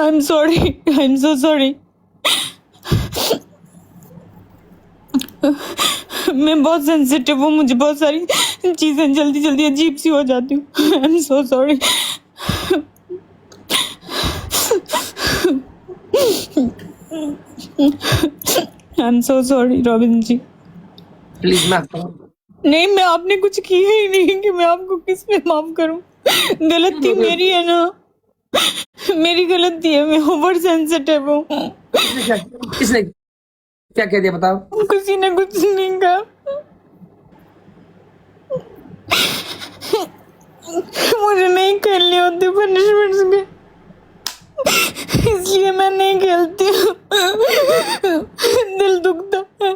I'm sorry. I'm so sorry. मैं बहुत sensitive हूँ, मुझे बहुत सारी चीज़ें जल्दी जल्दी अजीब सी हो जाती हूँ. I'm so sorry. I'm so sorry, Robin ji. Please माफ करो। नहीं, मैं आपने कुछ किया ही नहीं कि मैं आपको किस पे माफ करूं. गलती मेरी है ना, मेरी गलती है. मैं ओवर सेंसिटिव हूँ. किसने क्या कह दिया बताओ? किसी ने कुछ नहीं कहा. मुझे नहीं खेलनी होती पनिशमेंट्स के, इसलिए मैं नहीं खेलती हूँ. दिल दुखता है.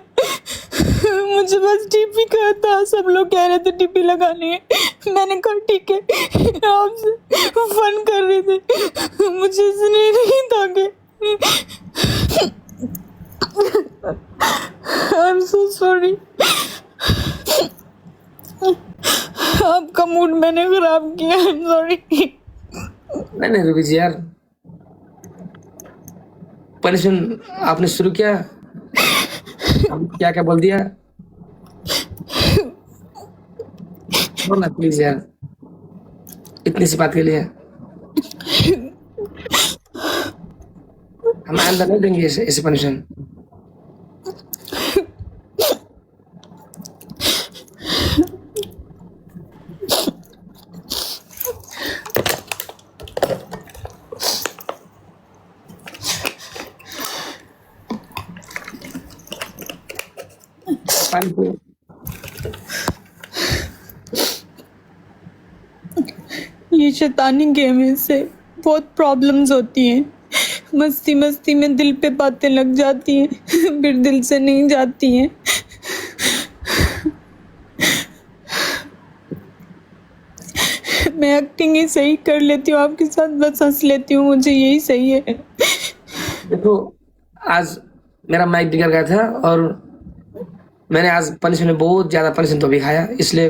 मुझे बस टीपी का था, सब लोग कह रहे थे टीपी लगानी है. मैंने कहा ठीक है, आपसे फन कर रहे थे. मुझे इसलिए नहीं था कि आई एम सो सॉरी. आपका मूड मैंने खराब किया. आई एम सॉरी. नहीं रूबी जी यार, पनिशमेंट आपने शुरू किया, क्या क्या बोल दिया? बोलना प्लीज यार, इतनी सी बात के लिए हम आइंदा नहीं देंगे ऐसे पनिशमेंट. ये शैतानी गेम है, इससे बहुत प्रॉब्लम्स होती हैं. मस्ती मस्ती में दिल पे बातें लग जाती हैं, फिर दिल से नहीं जाती हैं. मैं एक्टिंग ही सही कर लेती हूँ आपके साथ, बस हंस लेती हूँ, मुझे यही सही है. देखो आज मेरा माइक बिगड़ गया था और मैंने आज पनिशमेंट बहुत ज्यादा पनिशमेंट तो भी खाया, इसलिए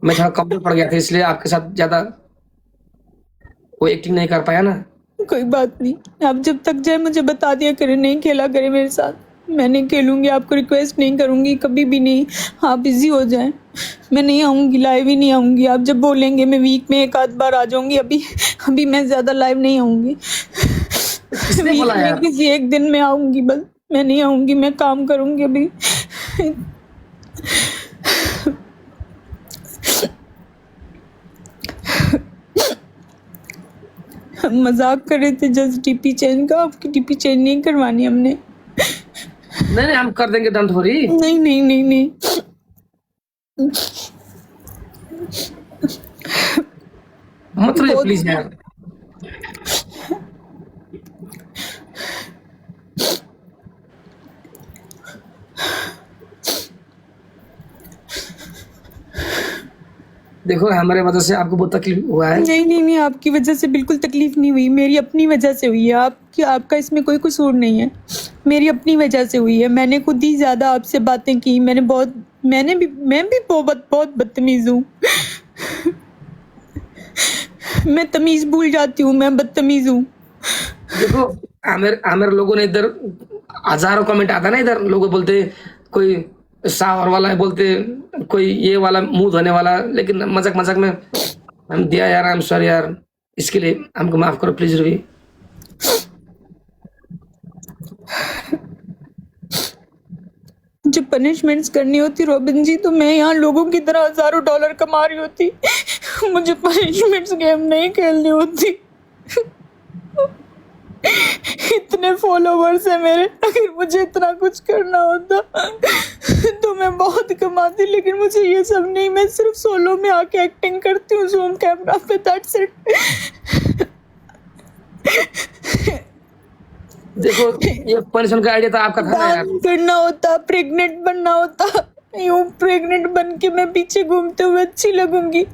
मैं थोड़ा कमजोर पड़ गया था, इसलिए आपके साथ ज्यादा वो एक्टिंग नहीं कर पाया ना. कोई बात नहीं, आप जब तक जाए मुझे बता दिया करें, नहीं खेला करें मेरे साथ. मैं नहीं खेलूंगी, आपको रिक्वेस्ट नहीं करूंगी कभी भी नहीं. आप बिजी हो जाएं, मैं नहीं आऊंगी, लाइव ही नहीं आऊंगी. आप जब बोलेंगे मैं वीक में एक आध बार आ जाऊंगी. अभी मैं ज्यादा लाइव नहीं आऊंगी. किसने वीक बोला में यार? किसी एक दिन में आऊंगी बस. मैं नहीं आऊंगी, मैं काम करूंगी अभी. हम मजाक कर रहे थे जस्ट टीपी चेंज का. आपकी टीपी चेंज नहीं करवानी हमने. नहीं हम कर देंगे, डंट हो रही. नहीं नहीं नहीं नहीं. मत रहिए प्लीज यार. देखो हमारे वजह से आपको बहुत तकलीफ हुआ है. नहीं नहीं नहीं, आपकी वजह से बिल्कुल तकलीफ नहीं हुई, मेरी अपनी वजह से हुई है. आपका इसमें कोई कसूर नहीं है, मेरी अपनी वजह से हुई है. मैंने खुद ही ज़्यादा आपसे बातें की. मैं भी बहुत बदतमीज़ हूँ. मैं तमीज़ भूल जाती हूँ, मैं बदतमीज़ हूँ. देखो हमारे लोगों ने इधर हजारों कमेंट आता ना, इधर लोग बोलते कोई शावर वाला है, बोलते कोई ये वाला मुंह धोने वाला, लेकिन मजाक मजाक में हम दिया यार. आई एम सॉरी यार, इसके लिए हमको माफ करो प्लीज रूबी. जब पनिशमेंट्स करनी होती रॉबिन जी, तो मैं यहाँ लोगों की तरह हजारों डॉलर कमा रही होती. मुझे पनिशमेंट्स गेम नहीं खेलनी होती. इतने फॉलोवर्स है मेरे, अगर मुझे इतना कुछ करना होता तो मैं बहुत कमाती. लेकिन मुझे ये सब नहीं, मैं सिर्फ सोलो में आके एक्टिंग करती हूँ जूम कैमरा पे, दैट्स इट. देखो ये पनिशमेंट का आइडिया तो आपका था ना यार. डांस करना होता, प्रेग्नेंट बनना होता. यूं प्रेग्नेंट बन के मैं पीछे घूमते हुए अच्छी लगूंगी.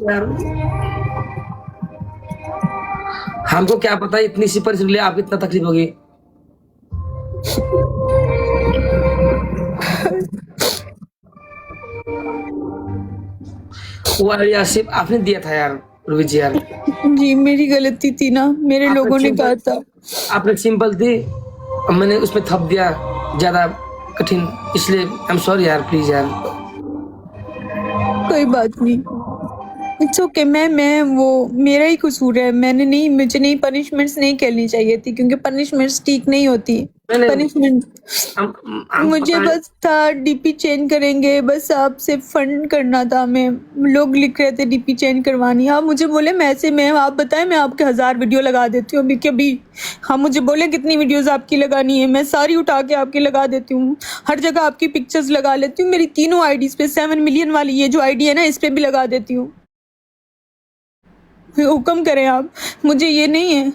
यार हमको क्या पता इतनी सी परिस्थिति के लिए आपको इतना तकलीफ होगी। वो आइडिया सिर्फ आपने दिया था यार रूबी जी यार। जी मेरी गलती थी ना, मेरे आपने लोगों ने सिंपल कहा था। आपने सिंपल थी और मैंने उसमें थप दिया ज्यादा कठिन, इसलिए आई एम सॉरी यार, प्लीज यार। कोई बात नहीं, इट्स ओके। मैं वो मेरा ही कसूर है, मुझे नहीं पनिशमेंट्स नहीं करनी चाहिए थी, क्योंकि पनिशमेंट्स ठीक नहीं होती। मैंने पनिशमेंट हम मुझे पता है बस था डीपी चेंज करेंगे, बस आपसे फंड करना था। मैं लोग लिख रहे थे डीपी चेंज करवानी, आप मुझे बोले मैं आप बताएं, मैं आपके 1000 वीडियो लगा देती हूँ अभी के अभी। हाँ मुझे बोले कितनी वीडियोस आपकी लगानी है, मैं सारी उठा के आपकी लगा देती हूँ, हर जगह आपकी पिक्चर्स लगा लेती हूँ। मेरी तीनों आईडीज पे 7 मिलियन वाली ये जो आईडी है ना, इस पे भी लगा देती हूँ। हुक्म करें आप, मुझे ये नहीं है,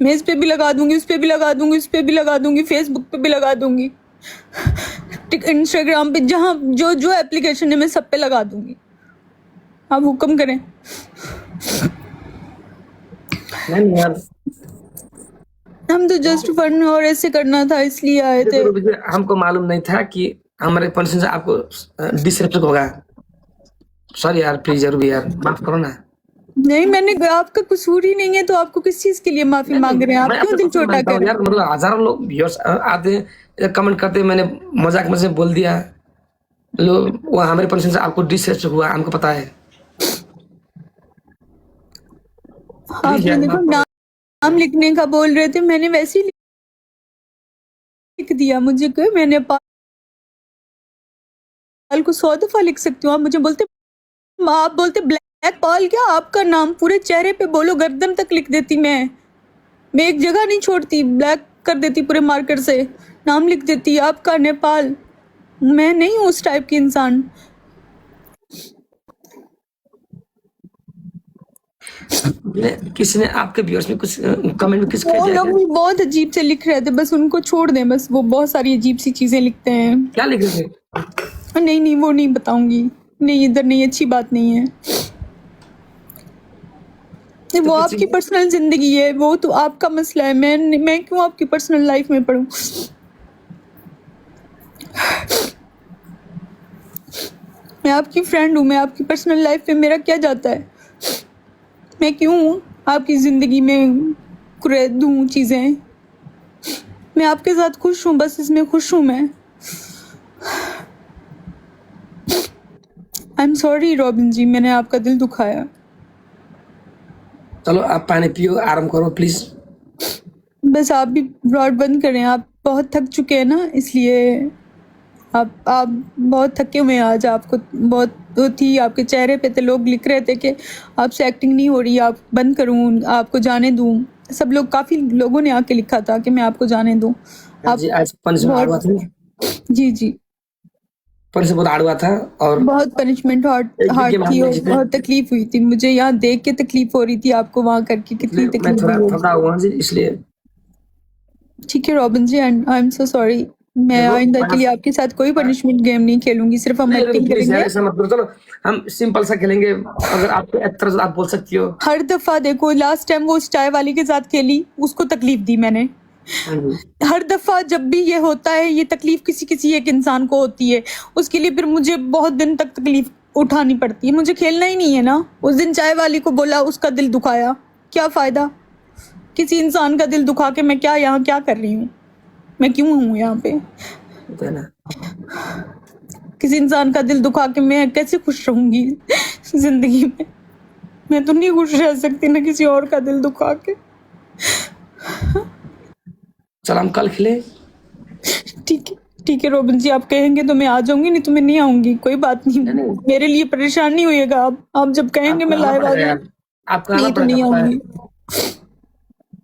मैं इस पे भी लगा दूंगी, उस पे भी लगा दूंगी, उस पे भी लगा दूंगी, फेसबुक पे भी लगा दूंगी, इंस्टाग्राम पे, जहाँ जो जो एप्लीकेशन है मैं सब पे लगा दूंगी। आप हुक्म करें। नहीं यार, हम तो जस्ट फन और ऐसे करना था इसलिए आए थे। देखो रूबी जी, हमको मालूम नहीं था कि हमारे पर्सन से आपको डिसरेस्पेक्ट होगा। सॉरी यार, प्लीज यार रूबी यार, माफ करो ना। नहीं मैंने, आपका कसूर ही नहीं है तो आपको किस चीज के लिए माफी मांग रहे हैं? आप मैं क्यों अपने दिल पसंद छोटा मानता हूँ कर रहे यार, हैं? मतलब हजारों लोग व्यूअर्स आते हैं, कमेंट करते हैं, मैंने मजाक में से बोल दिया, लोग वो हमारे पर्सन से आपको डिसरेस्पेक्ट हुआ, हमको पता है। प्लीज आपने यार देखो माफ करो। नाम लिखने का बोल रहे थे, मैंने वैसे ही लिख दिया। मुझे क्यों, मैंने पाल को 100 दफा लिख सकती हूँ। आप मुझे बोलते, आप बोलते ब्लैक पाल, क्या आपका नाम पूरे चेहरे पे बोलो, गर्दन तक लिख देती मैं एक जगह नहीं छोड़ती, ब्लैक कर देती पूरे मार्कर से, नाम लिख देती आपका नेपाल। मैं नहीं हूँ उस टाइप की इंसान। किसी ने आपके व्यूअर्स में कुछ कमेंट में कुछ कह वो दिया लोग क्या? भी बहुत अजीब से लिख रहे थे, बस उनको छोड़ दें, बस वो बहुत सारी अजीब सी चीजें लिखते हैं। क्या लिख रहे थे? नहीं वो नहीं बताऊंगी, नहीं इधर नहीं, अच्छी बात नहीं है। तो वो कुछ आपकी पर्सनल जिंदगी है, वो तो आपका मसला है। मैं क्यों आपकी पर्सनल लाइफ में पढ़ूं? मैं आपकी फ्रेंड हूँ, मैं आपकी पर्सनल लाइफ में मेरा क्या जाता है? मैं क्यों आपकी जिंदगी में दूं चीजें? मैं आपके साथ खुश हूँ, बस इसमें खुश हूँ मैं। आई एम सॉरी रॉबिन जी, मैंने आपका दिल दुखाया। चलो आप पानी पियो, आराम करो प्लीज। बस आप भी ब्रॉड बंद करें, आप बहुत थक चुके हैं ना, इसलिए आप बहुत थके हुए हैं आज। आपको बहुत वो थी आपके चेहरे पे, तो लोग लिख रहे थे कि आपसे एक्टिंग नहीं हो रही, आप बंद करूं, आपको जाने दूं। सब लोग, काफ़ी लोगों ने आके लिखा था कि मैं आपको जाने दूं। आप जी आज पनिशमेंट हार्ड हुआ बहुत, था, जी पनिशमेंट बहुत हार्ड हुआ था और बहुत पनिशमेंट एक भी हार्ड गेम हम थी नहीं और जीते। बहुत तकलीफ हुई थी मुझे। यहाँ देख के तकलीफ हो रही थी, आपको वहाँ करके कितनी इसलिए मैं तकलीफ थोड़ा हुई होगी। थका हुआ जी, इसलिए ठीक है Robin ji, and I am so sorry. मैं देखो आइंदा के लिए आपके साथ कोई पनिशमेंट गेम नहीं खेलूंगी, सिर्फ हम नहीं एक्टिंग प्लीज यार करेंगे। ऐसा मत करो, चलो हम सिंपल सा खेलेंगे, अगर आपको एक तरह से आप बोल सकती हो। हर दफा देखो, लास्ट टाइम वो उस चाय वाली के साथ खेली, उसको तकलीफ दी मैंने। हाँ जी, हर दफा जब भी ये होता है, ये तकलीफ किसी किसी एक इंसान को होती है, उसके लिए फिर मुझे बहुत दिन तक तकलीफ उठानी पड़ती है। मुझे खेलना ही नहीं है ना। उस दिन चाय वाली को बोला, उसका दिल दुखाया, क्या फायदा? किसी इंसान का दिल दुखा के मैं क्या यहाँ क्या कर रही हूँ? मैं क्यों हूँ यहाँ पे? होता है ना। किसी इंसान का दिल दुखा के मैं कैसे खुश रहूंगी जिंदगी में? मैं तो नहीं खुश रह सकती ना किसी और का दिल दुखा के। चल हम कल खेले। ठीक है रॉबिन जी, आप कहेंगे तो मैं आ जाऊंगी, नहीं तो मैं नहीं आऊंगी, कोई बात नहीं। नहीं मेरे लिए परेशान नहीं होइएगा आप जब कहेंगे आपको मैं आना लाइव आ पड़ेगा यार, जाऊंगी। आपको आना नहीं तो पड़ेगा, नहीं पता है आऊंगी।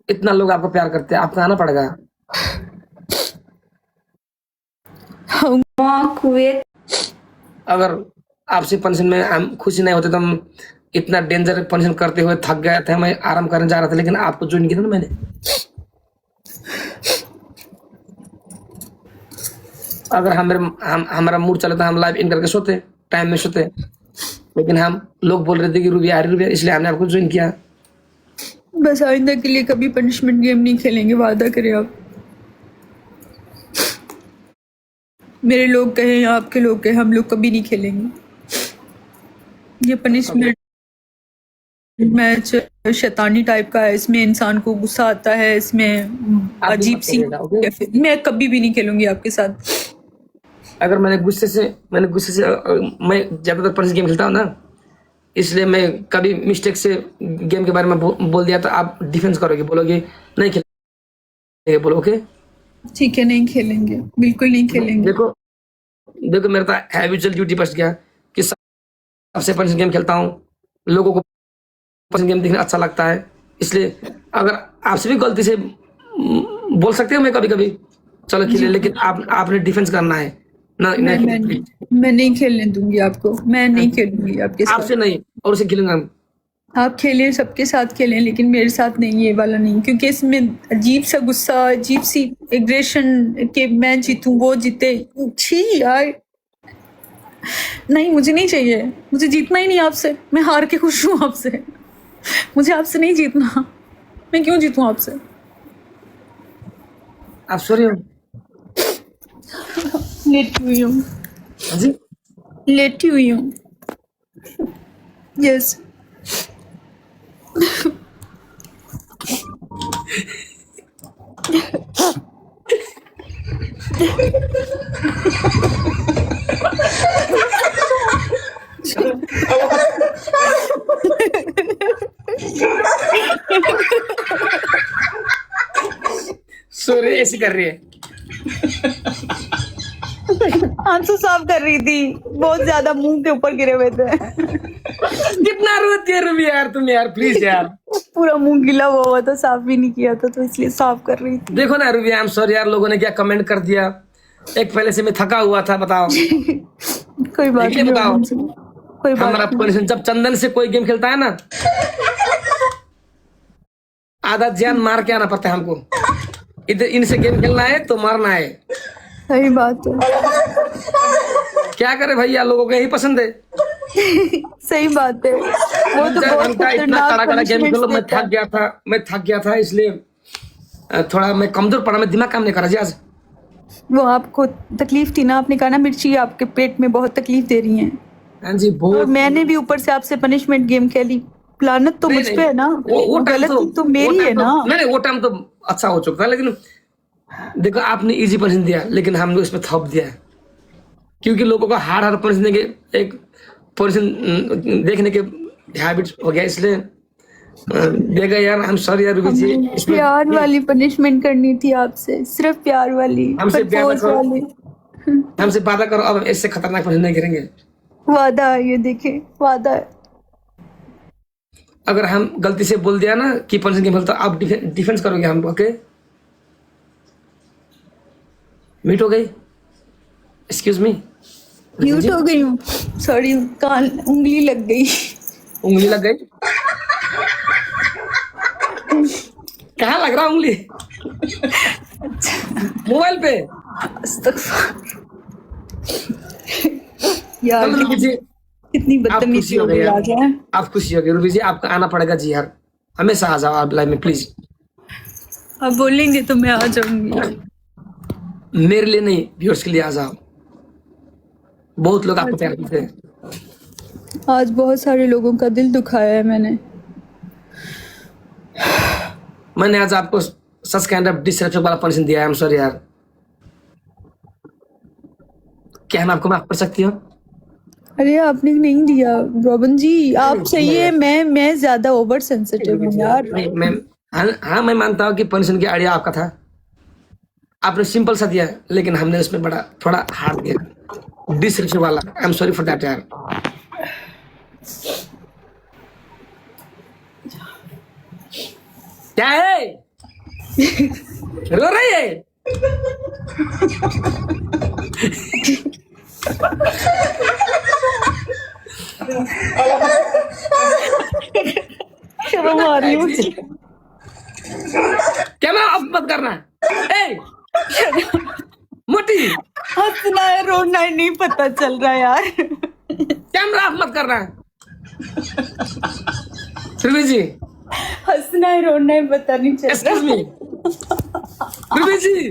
इतना लोग आपको प्यार करते हैं, आपको आना पड़ेगा। कुवैत अगर आपसे पेंशन में हम खुशी नहीं होते तो हम इतना डेंजर पेंशन करते हुए थक गए थे, मैं आराम करने जा रहा था, लेकिन आपको ज्वाइन किया ना मैंने। अगर हमारा मूड चले तो हम लाइव इन करके सोते, टाइम में सोते, लेकिन हम लोग बोल रहे थे कि रूबिया आ रही रूबिया, इसलिए हमने आपको ज्वाइन किया। बस आइंदा के लिए कभी पनिशमेंट गेम नहीं खेलेंगे, वादा करें आप। मेरे लोग कहें या आपके लोग कहें, हम लोग कभी नहीं खेलेंगे ये पनिशमेंट मैच। शैतानी टाइप का है, इसमें इंसान को गुस्सा आता है, इसमें आप भी अजीब मत सी। करिएगा, ओके। मैं कभी भी नहीं खेलूंगी आपके साथ। अगर मैं ज्यादातर पबजी गेम खेलता हूँ ना, इसलिए मैं कभी मिस्टेक से गेम के बारे में बोल दिया तो आप डिफेंस करोगे, बोलोगे नहीं खेलेंगे, बोलो ओके। ठीक है, नहीं खेलेंगे, बिल्कुल नहीं खेलेंगे। देखो देखो, मेरा तो हैबिचुअल ड्यूटी बच गया कि सबसे पबजी गेम खेलता हूँ, लोगों को पबजी गेम देखना अच्छा लगता है, इसलिए अगर आपसे भी गलती से बोल सकते हो मैं कभी कभी चलो खेले, लेकिन आपने डिफेंस करना है ना, मैं नहीं मैं खेलूंगी। मैं नहीं खेलने दूंगी आपको, मैं नहीं खेलूंगी आपके साथ। आपसे नहीं, और उसे खेलूंगा। आप खेलें, सबके साथ खेलें, लेकिन मेरे साथ नहीं, ये वाला नहीं, क्योंकि इसमें अजीब सा गुस्सा, अजीब सी एग्रेशन कि मैं जीतूं वो जीते। छी यार, नहीं, मुझे नहीं चाहिए, मुझे जीतना ही नहीं आपसे। मैं हार के खुश हूँ आपसे, मुझे आपसे नहीं जीतना। मैं क्यों जीतूं आपसे? आप सॉरी हो? लेटी हुई हूँ, हाँ जी, लेटी हुई हूँ। यस। सॉरी ऐसी कर रही है। आंसू साफ कर रही थी, बहुत ज्यादा मुंह के ऊपर गिरे हुए थे। कितना रोती है रूबी यार, तुम यार प्लीज यार। पूरा मुंह गिला हुआ था, साफ भी नहीं किया था, तो इसलिए साफ कर रही थी। देखो ना रूबी, आई एम सॉरी यार, लोगों ने क्या कमेंट कर दिया। एक पहले से मैं थका हुआ था, बताओ। कोई बात देखिए नहीं, बताओ, कोई बात हमारा नहीं। पोजीशन जब चंदन से कोई गेम खेलता है ना, आधा जान मार के आना पड़ता है हमको। इधर इनसे गेम खेलना है तो मारना है। सही बात है, क्या करे भैया, लोगों को यही पसंद है। सही बात है। वो तो बहुत घंटा इतना खतरनाक कड़ा कड़ा गेम punishments खेलो, देता है। मैं थक गया था, इसलिए थोड़ा मैं कमजोर पड़ा, मैं दिमाग काम नहीं कर रहा जी आज। वो आपको तकलीफ थी ना, आपने कहा ना मिर्ची आपके पेट में बहुत तकलीफ दे रही है, हाँ जी, और बहुत। मैंने भी ऊपर से आपसे पनिशमेंट गेम खेली। लानत तो नहीं मुझ नहीं, पे है ना, वो टाइम गलती तो मेरी है ना। नहीं, वो टाइम तो अच्छा हो चुका था, लेकिन देखो आपने इजी पनिश दिया, लेकिन हमने उसमें थप दिया है, क्योंकि लोगों को हार्ड हार्ड पनिश देने के एक पोजीशन देखने के हैबिट हो गया, इसलिए देखा यार। आई एम सॉरी यार रूबी जी, हमें इसमें प्यार वाली पनिशमेंट करनी थी आपसे, सिर्फ प्यार वाली, हमसे प्यार प्रपोज करो। वाली। हमसे वादा करो, अब इससे खतरनाक पनिश नहीं करेंगे। वादा है, ये देखे, वादा है। अगर हम गलती से बोल दिया ना कि पनिश गेम खेलता, आप डिफेंस करोगे हम, ओके? मीट हो गई, एक्सक्यूज मी। म्यूट हो गई हूँ, सॉरी, कान उंगली लग गई। उंगली लग गई? कहाँ लग रहा उंगली? मोबाइल पे? यार चलो रूबी जी, कितनी आप बदतमीजी खुशी हो हो गई गई यार, आज है। आप खुशी हो गई रूबी जी, आपको आना पड़ेगा जी यार, हमेशा आ जाओ आप लाइव में प्लीज। आप बोलेंगे तो मैं आ जाऊंगी। मेरे लिए नहीं, व्यूअर्स के लिए आ जाओ, बहुत लोग आपको प्यार करते हैं। आज बहुत सारे लोगों का दिल दुखाया है मैंने आज आपको सच काइंड ऑफ डिसरेस्पेक्ट वाला पनिशमेंट दिया है, आई एम सॉरी यार। क्या हम आपको माफ कर सकती हो? अरे आपने नहीं दिया रोबन जी, आप सही है, मैं ज्यादा ओवर सेंसिटिव हूँ यार। नहीं, हाँ मैं मानता हूँ कि पनिशमेंट की आइडिया आपका था, आपने सिंपल सा दिया, लेकिन हमने उसमें बड़ा थोड़ा हार्ड दिया, डिसरेस्पेक्ट वाला। आई एम सॉरी फॉर दैट यार। क्या है, रो रही है? शर्म आ रही है मुझे। कैमरा ऑफ मत करना। ए मोटी, हंसना है रोना है नहीं पता चल रहा यार। कैमरा ऑफ मत करना। रूबी जी, हंसना है रोना है पता नहीं चल एक्सक्यूज मी रूबी जी,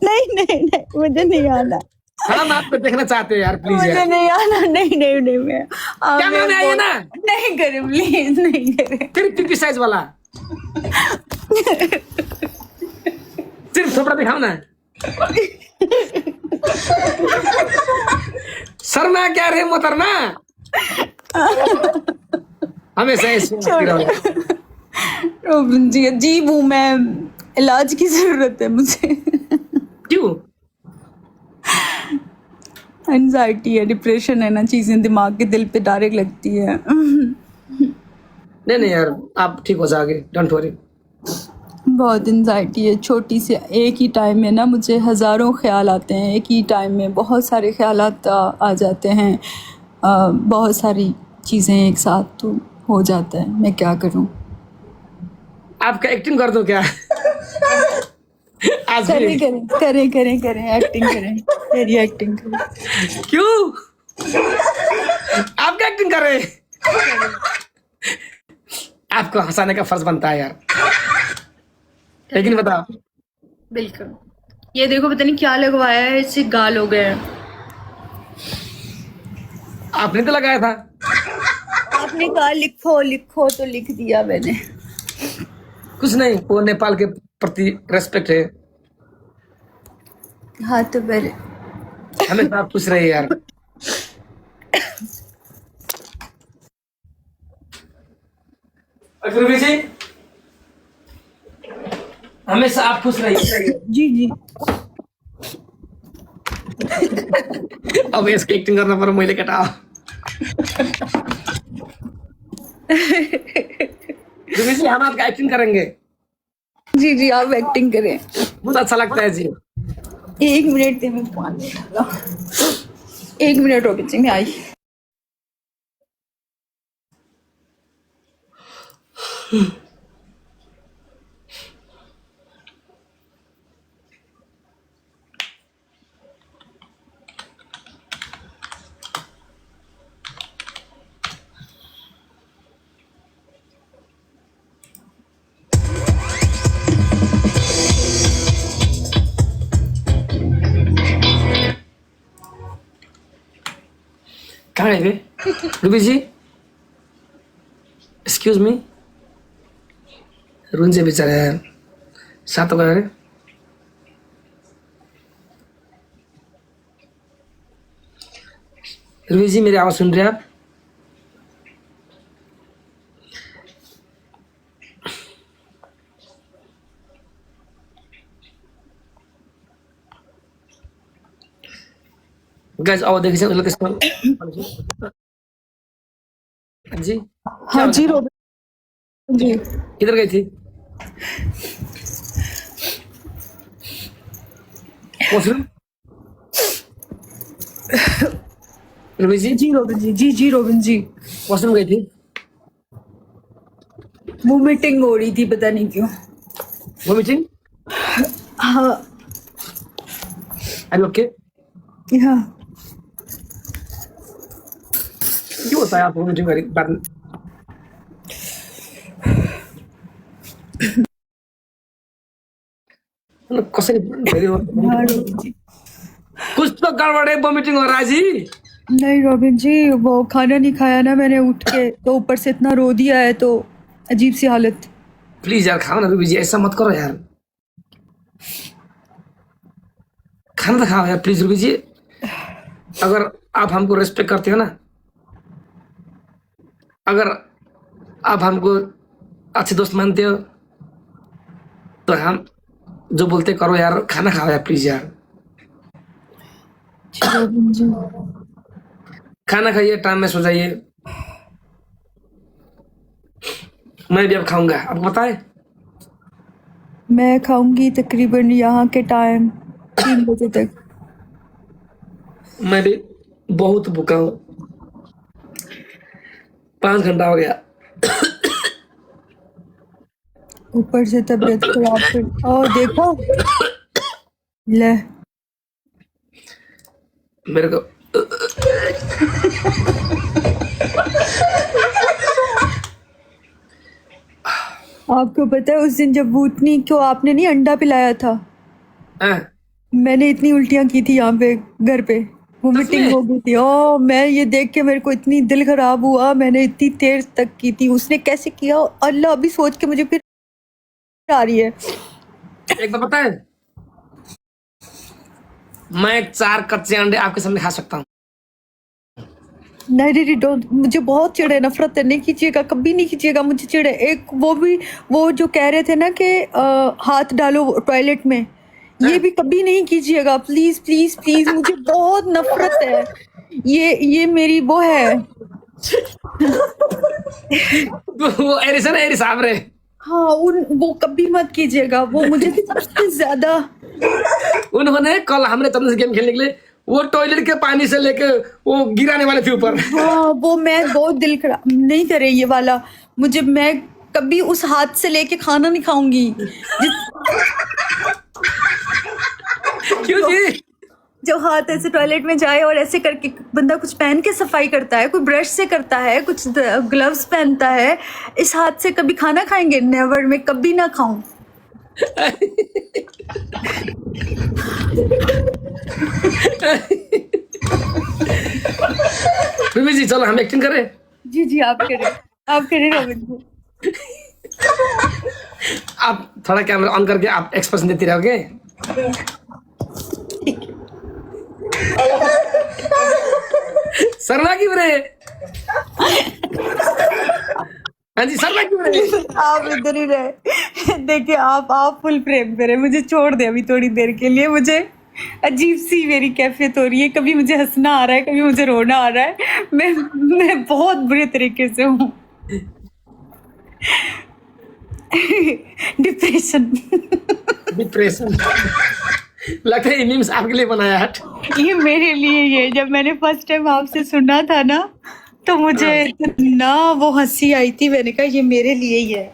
नहीं नहीं नहीं मुझे नहीं आना, हम आपको देखना चाहते हैं यार, प्लीज मुझे यार। नहीं आना, नहीं नहीं नहीं मैं आप क्या मेरे में आइए ना, नहीं करे प्लीज नहीं करे। फिर पिपी साइज वाला, सिर्फ थोपड़ा दिखाओ ना। शर्मा क्या रे मोहतरमा, हमेशा ऐसे हंसती रहो। रोबिन जी अजीब हूँ मैं, इलाज की जरूरत है मुझे। क्यों? एंजाइटी है, डिप्रेशन है ना, चीजें दिमाग के दिल पे डायरेक्ट लगती है। नहीं नहीं यार, आप ठीक हो जाओगे, डोंट वरी। बहुत एंजाइटी है, छोटी सी एक ही टाइम में ना मुझे हज़ारों ख्याल आते हैं, एक ही टाइम में बहुत सारे ख्यालात आ जाते हैं, बहुत सारी चीज़ें एक साथ तो हो जाता है, मैं क्या करूं। आपका एक्टिंग कर दो क्या? आज करें भी करें करें करें करें एक्टिंग करें, मेरी एक्टिंग करें। क्यों? आप क्या एक्टिंग कर रहे हैं? आपको हंसाने का फर्ज बनता है यार, लेकिन बताओ। बिल्कुल, ये देखो पता नहीं क्या लगवाया है, इससे गाल हो गए हैं। आपने तो लगाया था। आपने कहा लिखो लिखो तो लिख दिया मैंने। कुछ नहीं, वो नेपाल के प्रति रेस्पेक्ट है। हाँ तो फिर हमें तो आप पूछ रहे हैं यार। अग्रवी जी, हमेशा आप खुश रहिए। जी जी अब इसकी एक्टिंग करना पर मैले कटाओ। अग्रवी जी, हम आपका एक्टिंग करेंगे, जी जी आप एक्टिंग करें। बहुत अच्छा लगता है जी। 1 मिनट दे, मैं पानी डाला। 1 मिनट रोबिन जी मैं आई। कहाँ है वे? रूबी जी, एक्सक्यूज मी, रुन से बेचारा है सात हो गए। रूबी जी, मेरी आवाज सुन रहे हैं आप? गाइस आओ देखिए उस लोग जी। हाँ जी रोबिन जी, किधर गई थी? वॉशरूम? रूबी जी, जी रोबिन जी, जी जी रोबिन जी, वॉशरूम गई थी? वोमिटिंग हो रही थी पता नहीं क्यों। वॉमिटिंग? हाँ आर यू ओके? हाँ क्यों होता है आप वॉमिटिंग करी बाद में? मतलब कसरी धेरै हो? हाँ रोबिन जी। कुछ तो गड़बड़ है, वॉमिटिंग हो रहा है जी। नहीं रोबिन जी, वो खाना नहीं खाया ना मैंने उठ के, तो ऊपर से इतना रो दिया है तो अजीब सी हालत। प्लीज यार खाओ ना रूबी जी, ऐसा मत करो यार, खाना तो खाओ यार प्लीज रूबी जी। अगर आप हमको रेस्पेक्ट करते हो ना, अगर आप हमको अच्छे दोस्त मानते हो, तो हम जो बोलते करो यार, खाना खाओ यार प्लीज यार। जी रोबिन जी, खाना खाइए, टाइम में सो जाइए। मैं भी अब खाऊंगा, आपको पता है। मैं खाऊंगी तकरीबन यहाँ के टाइम 3 बजे तक। मैं भी बहुत भूखा हूँ, 5 घंटा हो गया। ऊपर से तबीयत खराब फिर, और देखो ले मेरे को आपको पता है उस दिन जब भूतनी को आपने नहीं अंडा पिलाया था, हाँ, मैंने इतनी उल्टियां की थी यहाँ पे घर पे, वोमिटिंग में? हो गई थी। ओ मैं ये देख के मेरे को इतनी दिल खराब हुआ, मैंने इतनी देर तक की थी, उसने कैसे किया अल्लाह, अभी सोच के मुझे फिर आ रही है। एक बार पता है, मैं 4 कच्चे अंडे आपके सामने खा सकता हूँ। नहीं नहीं डोंट, मुझे बहुत चिढ़े, नफरत है, नहीं कीजिएगा, कभी नहीं कीजिएगा, मुझे चिढ़े। एक वो भी, वो जो कह रहे थे ना कि हाथ डालो टॉयलेट में, ये भी कभी नहीं कीजिएगा, प्लीज प्लीज प्लीज, मुझे बहुत नफरत है। ये मेरी वो है। वो एरिस है ना, एरिस साहब रे। हाँ वो कभी मत कीजिएगा, वो मुझे सबसे ज्यादा। उन्होंने कल हमने तब से गेम खेलने के लिए वो टॉयलेट के पानी से लेके वो गिराने वाले थे ऊपर। हाँ वो मैं बहुत दिल खराब नहीं करे ये वाला, मुझे, मैं कभी उस हाथ से लेके खाना नहीं खाऊंगी। क्यों जी? जो हाथ ऐसे टॉयलेट में जाए और ऐसे करके बंदा कुछ पहन के सफाई करता है, कोई ब्रश से करता है, कुछ ग्लव्स पहनता है, इस हाथ से कभी खाना खाएंगे? नेवर, मैं कभी ना खाऊं। बीबी जी चलो हम एक्टिंग करें। जी जी आप करें, आप करें रोबिन जी। आप थोड़ा कैमरा ऑन करके आप एक्सप्रेशन देती रहोगे। शर्मा क्यों रे? हाँ जी शर्मा क्यों रे? आप इधर ही रहे, देखिए आप फुल फ्रेम पे रहे, मुझे छोड़ दे अभी थोड़ी देर के लिए, मुझे अजीब सी मेरी कैफियत हो रही है, कभी मुझे हंसना आ रहा है, कभी मुझे रोना आ रहा है, मैं बहुत बुरे तरीके से हूँ। डिप्रेशन। डिप्रेशन लगता है ये मीम्स आपके लिए बनाया है। ये मेरे लिए, ये जब मैंने फर्स्ट टाइम आपसे सुना था ना, तो मुझे इतना वो हंसी आई थी, मैंने कहा ये मेरे लिए ही है।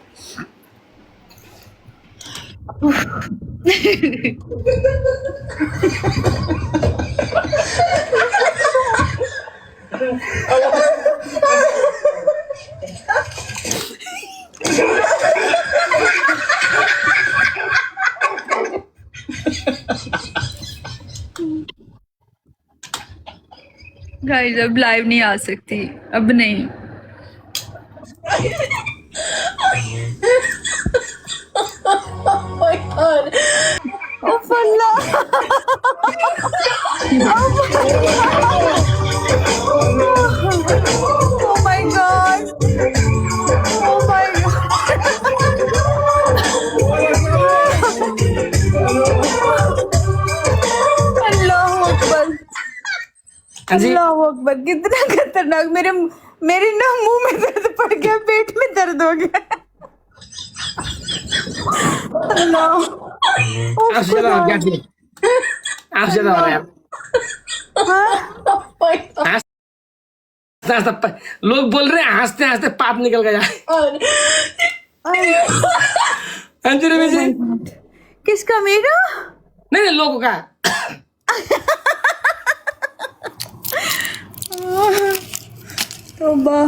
गाइस अब लाइव नहीं आ सकती, अब नहीं। ओ फल्ला। Oh my god. Oh my god. अल्लाह अकबर, हाँ जी अल्लाह अकबर, कितना खतरनाक। मेरे ना मुंह में दर्द पड़ गया, पेट में दर्द हो गया। अल्लाह, आपसे ज्यादा हो गया जी, आपसे ज्यादा हो रहा है आप। हंसते लोग बोल रहे हैं, हंसते हंसते पाप निकल गया। हाँ जी रवि जी। किसका? मेरा? नहीं नहीं लोगों का। तौबा,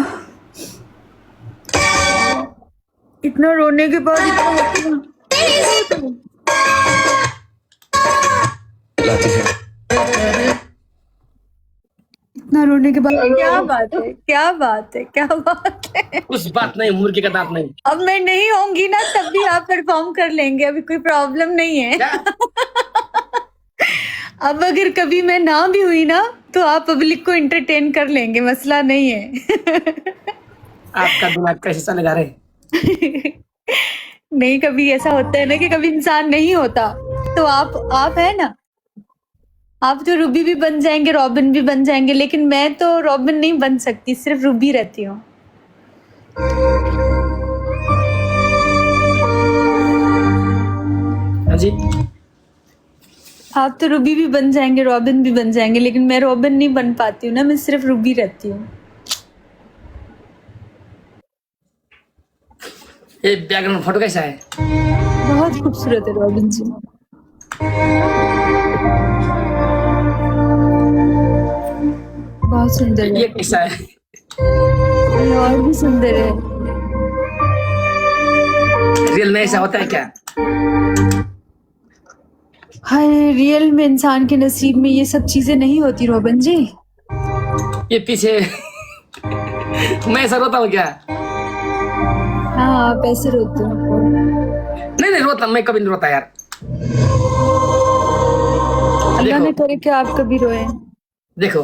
इतना रोने के बाद इतना रोने के बाद क्या बात है, क्या बात है, क्या बात है। उस बात नहीं, मुर्गी का दांत नहीं। अब मैं नहीं होंगी ना तब भी आप परफॉर्म कर लेंगे, अभी कोई प्रॉब्लम नहीं है। क्या? अब अगर कभी मैं ना भी हुई ना तो आप पब्लिक को एंटरटेन कर लेंगे, मसला नहीं है। आपका दिमाग कैसे चले जा रहे? नहीं, कभी ऐसा होता है ना कि कभी इंसान नहीं होता, तो आप है ना, आप तो रूबी भी बन जाएंगे, रॉबिन भी बन जाएंगे, लेकिन मैं तो रॉबिन नहीं बन सकती, सिर्फ रूबी रहती हूँ। हाँ जी आप तो रूबी भी बन जाएंगे, रॉबिन भी बन जाएंगे, लेकिन मैं रॉबिन नहीं बन पाती हूँ ना, मैं सिर्फ रूबी रहती हूँ। ये बैकग्राउंड फोटो कैसा है? बहुत खूबसूरत है रॉबिन जी, बहुत सुंदर है। ये कैसा है? ये और भी सुंदर है। रियल में ऐसा होता है क्या? हाय, रियल में इंसान के नसीब में ये सब चीजें नहीं होती रोबन जी। ये पीछे मैं ऐसा रोता हूँ क्या? हाँ, आप ऐसे रोते हो। नहीं नहीं रोता, मैं कभी नहीं रोता यार। अल्लाह देखो ने करे कि आप कभी रोए। देखो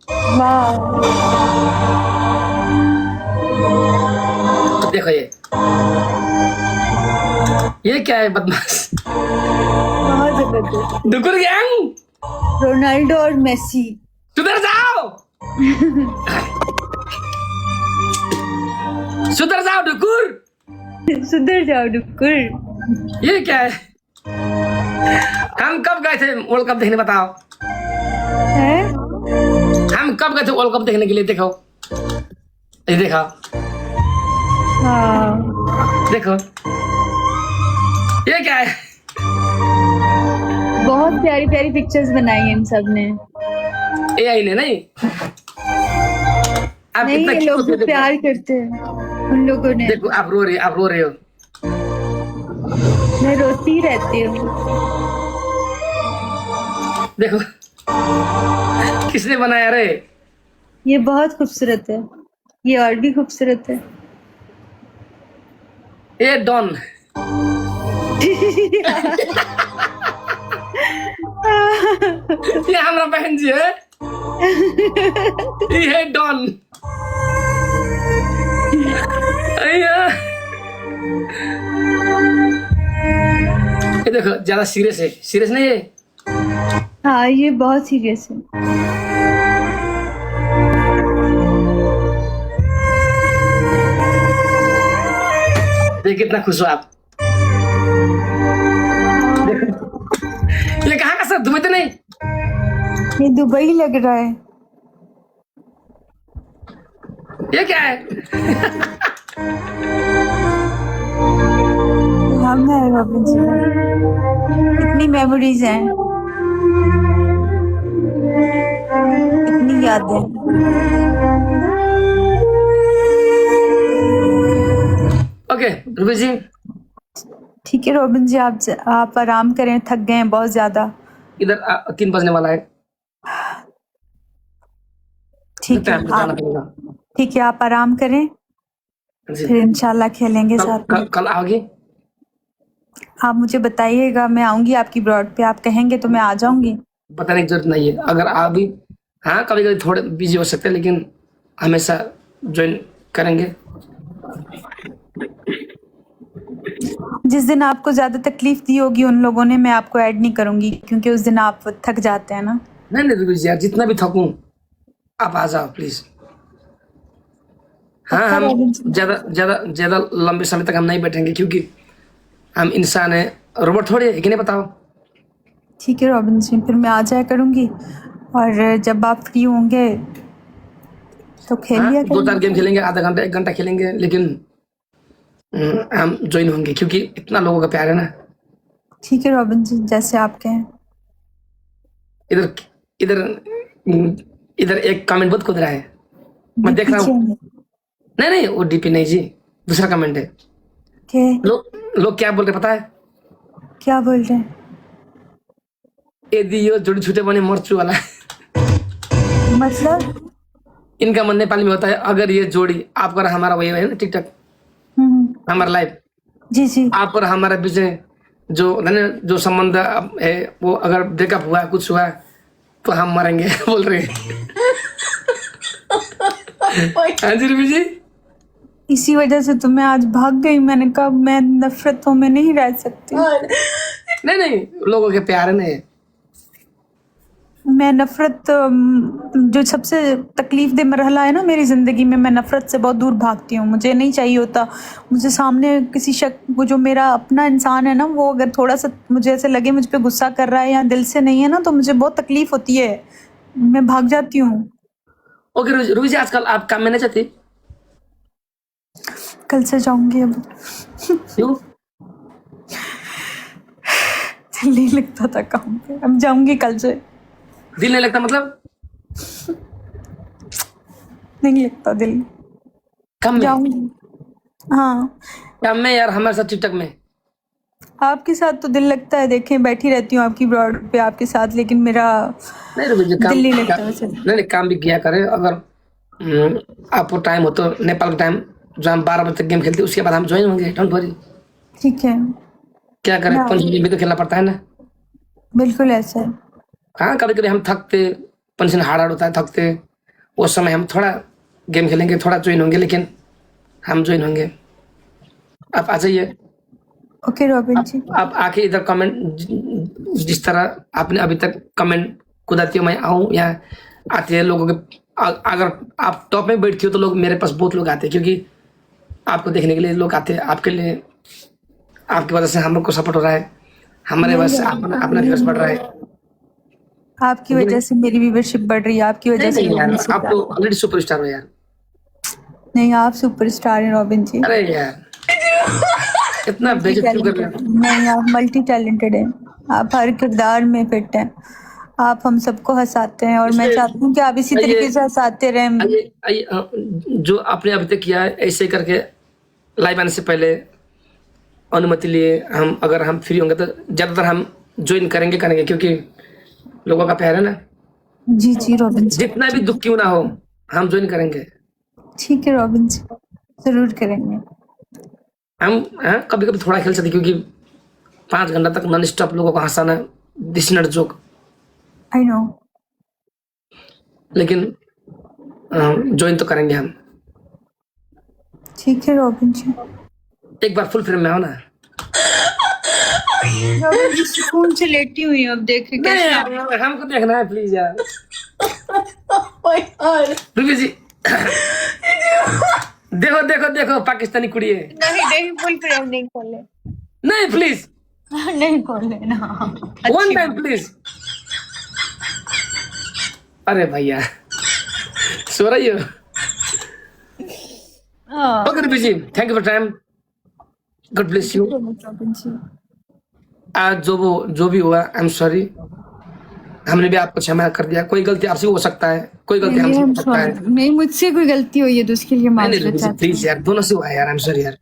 वाह, देखो ये क्या है बदमाश? बहुत जबरदस्त। डुकुर गैंग, रोनाल्डो और मेसी। सुधर जाओ सुधर जाओ डुकुर। सुधर जाओ डुक्कर। ये क्या है? हम कब गए थे वर्ल्ड कप देखने बताओ? है? हम कब गए थे वर्ल्ड कप देखने के लिए? देखो ये देखो हाँ, देखो ये क्या है? बहुत प्यारी प्यारी पिक्चर्स बनाई हैं इन सब ने। एआई ने नहीं। आप नहीं, इतना ये क्यों लोग देखो? प्यार करते हैं उन लोगों ने। देखो आप रो रहे हो। मैं रोती रहती हूँ। देखो किसने बनाया रे? ये बहुत खूबसूरत है, ये और भी खूबसूरत है। ये डॉन। ये हमारा बहन जी है। ये है डॉन। अय्या। ये देखो ज्यादा सीरियस है, सीरियस नहीं है। हाँ, ये बहुत सीरियस है। देख कितना खुश हो आप। ये कहाँ का सब दुबई तो नहीं? ये दुबई लग रहा है। ये क्या है? हम है रोबिन जी, इतनी मेमोरीज हैं, इतनी यादें। ओके रूबी जी, ठीक है रोबिन जी, आप आराम करें, थक गए हैं बहुत ज्यादा। इधर 3 बजने वाला है। ठीक है, टाइम पे जाना पड़ेगा। ठीक है, आप आराम करें, जी। फिर इंशाल्लाह खेलेंगे साथ में। कल आओगी? आप मुझे बताइएगा, मैं आऊंगी आपकी ब्रॉड पे, आप कहेंगे तो मैं आ जाऊंगी। बताने की जरूरत नहीं है। अगर आप भी, हाँ कभी कभी थोड़े बिजी हो सकते हैं, लेकिन हमेशा ज्वाइन करेंगे। जिस दिन आपको ज्यादा तकलीफ दी होगी उन लोगों ने, मैं आपको ऐड नहीं करूंगी, क्योंकि उस दिन आप थक जाते हैं ना। नहीं नहीं रूबी जी यार, जितना भी थकूं आप आ जाओ प्लीज। हाँ पक्का हम रोबिन जी? ज्यादा लंबे समय तक हम नहीं बैठेंगे, क्योंकि हम इंसान है, रोबोट थोड़ी है कि नहीं? बताओ। ठीक है रॉबिन जी, फिर मैं आ जाया करूंगी, और जब आप फ्री होंगे तो खेल हाँ लिया 2-4 करेंगे। गेम खेलेंगे, आधा घंटा 1 घंटा खेलेंगे, लेकिन हम ज्वाइन होंगे, क्योंकि इतना लोगों का प्यार है ना। ठीक है रॉबिन जी, जैसे आप कहें। इधर इधर इधर एक कमेंट बहुत खुद रहा है, मैं देख रहा हूँ। नहीं नहीं वो डीपी नहीं जी, दूसरा कमेंट है। के लोग क्या बोल रहे पता है? क्या बोल रहे हैं? ए दियो जोड़ी छूटे बने मर्चू वाला। मतलब? इनका मन नेपाली में होता है, अगर ये जोड़ी आपका और हमारा, वही है ना टिकटॉक हमारा लाइव, जी जी। आप और हमारे बीच में जो संबंध है, वो अगर ब्रेकअप हुआ है, कुछ हुआ है, तो हम मरेंगे। बोल रहे हैं। हाँ जी रूबी जी। इसी वजह से तो मैं आज भाग गई। मैंने कहा मैं नफरतों में नहीं रह सकती। नहीं नहीं लोगों के प्यार है ना ये। मैं नफरत, जो सबसे तकलीफ दे मरहला है ना मेरी ज़िंदगी में, मैं नफरत से बहुत दूर भागती हूँ। मुझे नहीं चाहिए होता, मुझे सामने किसी वो जो मेरा अपना इंसान है ना, वो अगर थोड़ा सा मुझे ऐसे लगे मुझ पे गुस्सा कर रहा है या दिल से नहीं है ना, तो मुझे बहुत तकलीफ होती है, मैं भाग जाती हूँ। ओके रूबी जी, आजकल आप काम में नहीं जाती? कल से जाऊंगी। अब क्यों? दिल नहीं लगता था काम पे, अब जाऊंगी कल से। दिल नहीं लगता मतलब? नहीं लगता दिल, कम में? जाऊंगी। हाँ, काम में यार, हमारे साथ टिकटॉक में। आपके साथ तो दिल लगता है, देखें बैठी रहती हूँ आपकी ब्रॉड पे आपके साथ, लेकिन मेरा नहीं रुपये जी, काम दिल नहीं लगता काम- वैसे। नहीं काम भी किया करें। अगर आपको टाइम हो तो नेपाल का टाइम जो हम 12 बजे तक गेम खेलते हैं, उसके बाद हम ज्वाइन होंगे, डोंट वरी। ठीक है, क्या करें, हाँ। 5 गेम भी तो खेलना पड़ता है ना। बिल्कुल ऐसा है। हाँ, कभी कभी हम थकते, पंचन हार्ड हार्ड होता है, थकते, उस समय हम थोड़ा गेम खेलेंगे, थोड़ा ज्वाइन होंगे, लेकिन हम ज्वाइन होंगे। आप आ जाइए। ओके रॉबिन जी। आप आके इधर कमेंट, जिस तरह आपने अभी तक कमेंट कुदाती हो, मैं आऊँ या आते हैं लोगों के। अगर आप टॉप में बैठती हो तो लोग, मेरे पास बहुत लोग आते हैं, क्योंकि आपको देखने के लिए लोग आते हैं, आपके लिए, आपकी वजह से हम लोग को सपोर्ट हो रहा है, हमारे वजह से अपना व्यूअर्स बढ़ रहा है। आपकी वजह से मेरी व्यूअरशिप बढ़ रही है, आपकी वजह नहीं से नहीं यार, मेरी आप तो ऑलरेडी सुपरस्टार हो यार। नहीं, आप सुपरस्टार हैं रॉबिन जी। अरे यार, इतना बेइज्जत क्यों कर रहे हो? नहीं, आप मल्टी टैलेंटेड हैं, आप हर किरदार में फिट हैं, आप हम सबको हंसाते हैं और मैं चाहती हूँ कि आप इसी तरीके से हंसाते रहें। आइए, जो आपने अभी तक किया है, ऐसे करके लाइव आने से पहले अनुमति लिए, हम अगर हम फ्री होंगे तो ज्यादातर हम ज्वाइन करेंगे, क्योंकि लोगों का प्यार है ना। जी जी रॉबिन जी, जितना भी दुख क्यों ना हो, हम ज्वाइन करेंगे। ठीक है रॉबिन जी, जरूर करेंगे। हम कभी कभी थोड़ा खेल सकते, क्योंकि 5 घंटा तक नॉन स्टॉप लोगों को हंसाना, this not joke. I know. लेकिन ज्वाइन तो करेंगे हम। ठीक है रॉबिन जी। एक बार फुल फ्रेम में आओ ना। रॉबिन जी सुकून से लेटी हुई हूँ, अब देखे नहीं यार, हमको देखना है प्लीज यार। रूबी जी, देखो देखो देखो, पाकिस्तानी कुड़ी है। नहीं फुल फ्रेम नहीं खोले, नहीं प्लीज, नहीं खोले ना। One time please. अरे भैया, सो रही हो? Okay Ruby ji, thank you for time, God bless you. Robin ji, आज जो भी हुआ, आई एम सॉरी। हमने भी आपको क्षमा कर दिया। कोई गलती आपसे हो सकता है, कोई गलती हमसे हो सकता है। नहीं, मुझसे कोई गलती हुई है तो उसके लिए नहीं माफी चाहती प्लीज यार, दोनों से हुआ है यार, आई एम सॉरी यार।